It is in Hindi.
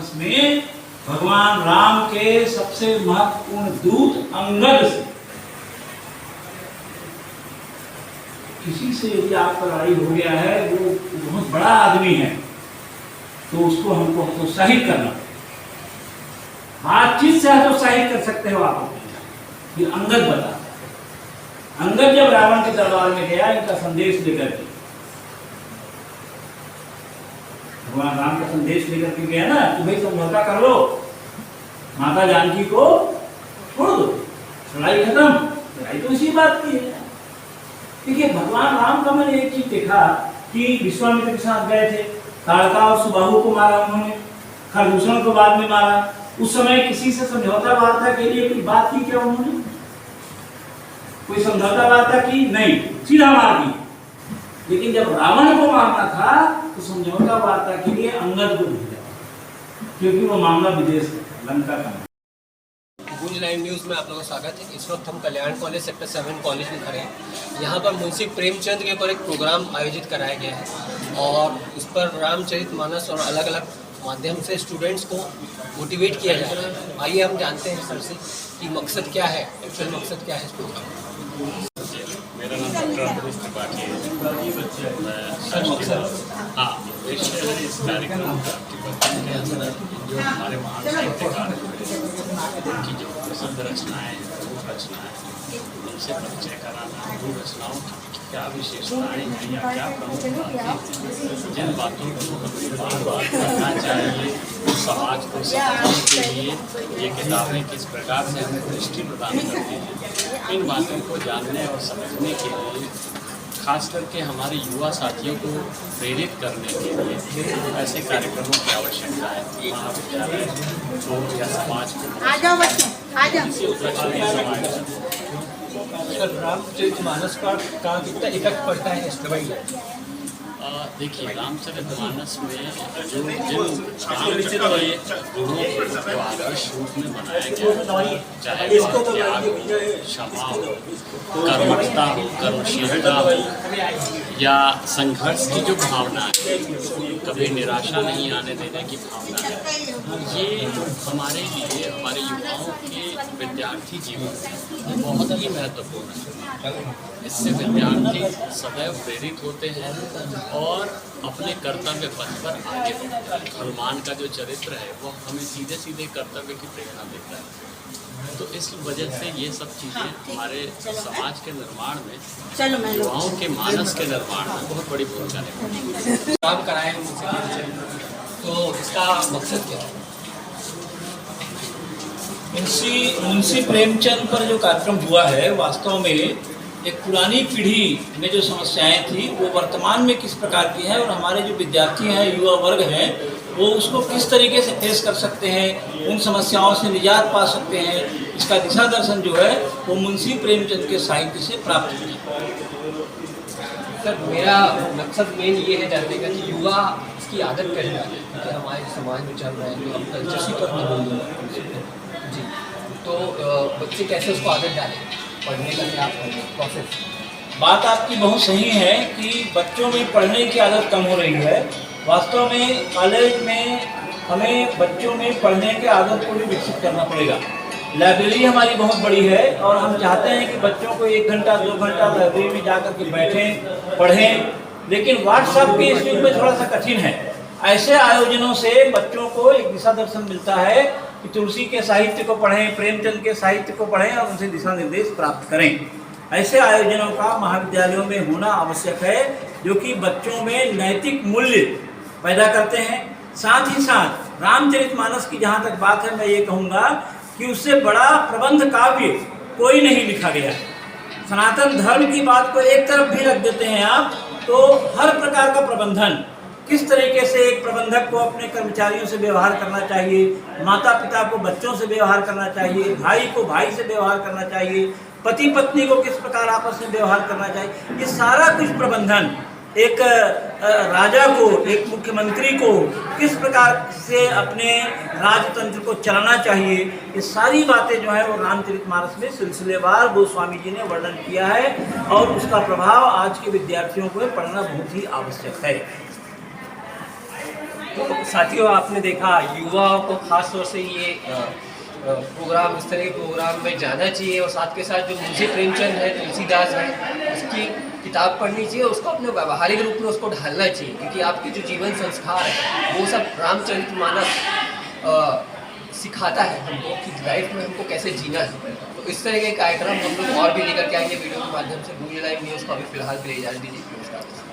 रामचरितमानस में भगवान राम के सबसे महत्वपूर्ण दूत अंगद से, किसी से यदि आपका लड़ाई हो गया है, वो बहुत बड़ा आदमी है, तो उसको हमको हतोत्साहित करना, बातचीत से हतोत्साहित कर सकते हो आप। ये अंगद बताता है। अंगद जब रावण के दरबार में गया इनका संदेश लेकर के, भगवान राम का संदेश लेकर के गया ना कि भाई समझौता कर लो, माता जानकी को छोड़ दो, लड़ाई खत्म। लड़ाई तो इसी बात की है। देखिए भगवान राम का मैंने एक चीज देखा कि विश्वामित्र के साथ गए थे, ताड़का और सुबाहु को मारा उन्होंने, खरदूषण को बाद में मारा। उस समय किसी से समझौता वार्ता के लिए कोई बात की क्या उन्होंने? कोई समझौता वार्ता की नहीं, सीधा मार दी। लेकिन जब रावण को मारना था तो समझौता वार्ता के लिए अंगद को भेजा, क्योंकि वो मामला विदेश लंका का। गूंज लाइव न्यूज़ में आप लोगों का स्वागत है। इस वक्त हम कल्याण कॉलेज सेक्टर 7 कॉलेज में खड़े हैं। यहाँ पर मुंशी प्रेमचंद के ऊपर एक प्रोग्राम आयोजित कराया गया है और उस पर रामचरितमानस और अलग अलग माध्यम से स्टूडेंट्स को मोटिवेट किया जा रहा है। आइए हम जानते हैं सर से कि मकसद क्या है, एक्चुअल मकसद क्या है इस प्रोग्राम। मेरा नाम डॉक्टर अमरीश त्रिपाठी है। मैं मकसद इस कार्यक्रम का के अंदर जो हमारे महान साहित्यकार की जो प्रसिद्ध रचनाएँ रूप रचनाएँ उनसे परिचय कराना, रूप रचनाओं की क्या विशेषताएँ हैं या क्या प्रमुख बातें, जिन बातों को हमें बार बार करना चाहिए, समाज को समझने के लिए ये किताबें किस प्रकार से हमें दृष्टि प्रदान करती हैं, इन बातों को जानने और समझने के लिए खास करके हमारे युवा साथियों को प्रेरित करने के लिए ऐसे कार्यक्रमों की आवश्यकता है। महाविद्यालय को या समाज को इसी उपलक्ष्य में समाज रामचरितमानस का कितना इफेक्ट पड़ता है इस दवाई? देखिए रामचरितमानस में जो जिन रामचरित के गुणों को आदर्श रूप में बनाया गया, चाहे वह त्याग हो, क्षमा हो, कर्मठता हो, कर्मशीलता हो या संघर्ष की जो भावना है, कभी निराशा नहीं आने देने की भावना है, ये हमारे लिए, हमारे युवाओं के विद्यार्थी जीवन में बहुत ही महत्वपूर्ण है। इससे विद्यार्थी सदैव प्रेरित होते हैं और अपने कर्तव्य पथ पर आगे बढ़ते हैं। हनुमान का जो चरित्र है वो हमें सीधे सीधे कर्तव्य की प्रेरणा देता है। तो इस वजह से ये सब चीज़ें हमारे समाज के निर्माण में, युवाओं के मानस के निर्माण में बहुत बड़ी भूमिका निभाती है। काम कराए हैं मुझसे, तो इसका मकसद क्या है? मुंशी प्रेमचंद पर जो कार्यक्रम हुआ है, वास्तव में एक पुरानी पीढ़ी में जो समस्याएं थी वो वर्तमान में किस प्रकार की है और हमारे जो विद्यार्थी हैं, युवा वर्ग हैं, वो उसको किस तरीके से फेस कर सकते हैं, उन समस्याओं से निजात पा सकते हैं, इसका दिशा दर्शन जो है वो मुंशी प्रेमचंद के साहित्य से प्राप्त होता है। सर मेरा मकसद मेन ये है जानने का कि युवा इसकी आदत कैसे डालें, क्योंकि हमारे समाज में चल रहा है जो अब कल्चर पर जी, तो बच्चे कैसे उसको आदत डालें पढ़ने का, क्या प्रोसेस? बात आपकी बहुत सही है कि बच्चों में पढ़ने की आदत कम हो रही है। वास्तव में कॉलेज में हमें बच्चों में पढ़ने की आदत को भी विकसित करना पड़ेगा। लाइब्रेरी हमारी बहुत बड़ी है और हम चाहते हैं कि बच्चों को 1 घंटा 2 घंटा लाइब्रेरी में जा कर के बैठें, पढ़ें, लेकिन व्हाट्सएप के इस युग में थोड़ा सा कठिन है। ऐसे आयोजनों से बच्चों को एक दिशा दर्शन मिलता है कि तुलसी के साहित्य को पढ़ें, प्रेमचंद के साहित्य को पढ़ें और उनसे दिशा निर्देश प्राप्त करें। ऐसे आयोजनों का महाविद्यालयों में होना आवश्यक है, जो कि बच्चों में नैतिक मूल्य पैदा करते हैं। साथ ही साथ रामचरितमानस की जहाँ तक बात है, मैं ये कहूँगा कि उससे बड़ा प्रबंध काव्य कोई नहीं लिखा गया है। सनातन धर्म की बात को एक तरफ भी रख देते हैं आप, तो हर प्रकार का प्रबंधन, किस तरीके से एक प्रबंधक को अपने कर्मचारियों से व्यवहार करना चाहिए, माता पिता को बच्चों से व्यवहार करना चाहिए, भाई को भाई से व्यवहार करना चाहिए, पति पत्नी को किस प्रकार आपस में व्यवहार करना चाहिए, ये सारा कुछ प्रबंधन एक राजा को, एक मुख्यमंत्री को किस प्रकार से अपने राजतंत्र को चलाना चाहिए, ये सारी बातें जो है वो रामचरितमानस में सिलसिलेवार गोस्वामी जी ने वर्णन किया है और उसका प्रभाव आज के विद्यार्थियों को पढ़ना बहुत ही आवश्यक है। तो साथियों, आपने देखा युवाओं को खास तौर से ये प्रोग्राम, इस तरह के प्रोग्राम में जाना चाहिए और साथ के साथ जो मुंशी प्रेमचंद है, तुलसीदास है, उसकी किताब पढ़नी चाहिए, उसको अपने व्यावहारिक रूप में उसको ढालना चाहिए, क्योंकि आपके जो जीवन संस्कार है वो सब रामचरितमानस सिखाता है हमको कि लाइफ में हमको कैसे जीना है। तो इस तरह के कार्यक्रम हम लोग और भी लेकर के आएंगे वीडियो के माध्यम से। गूंज लाइव न्यूज़ को अभी फिलहाल के लिए इजाज़त दीजिए। नमस्कार।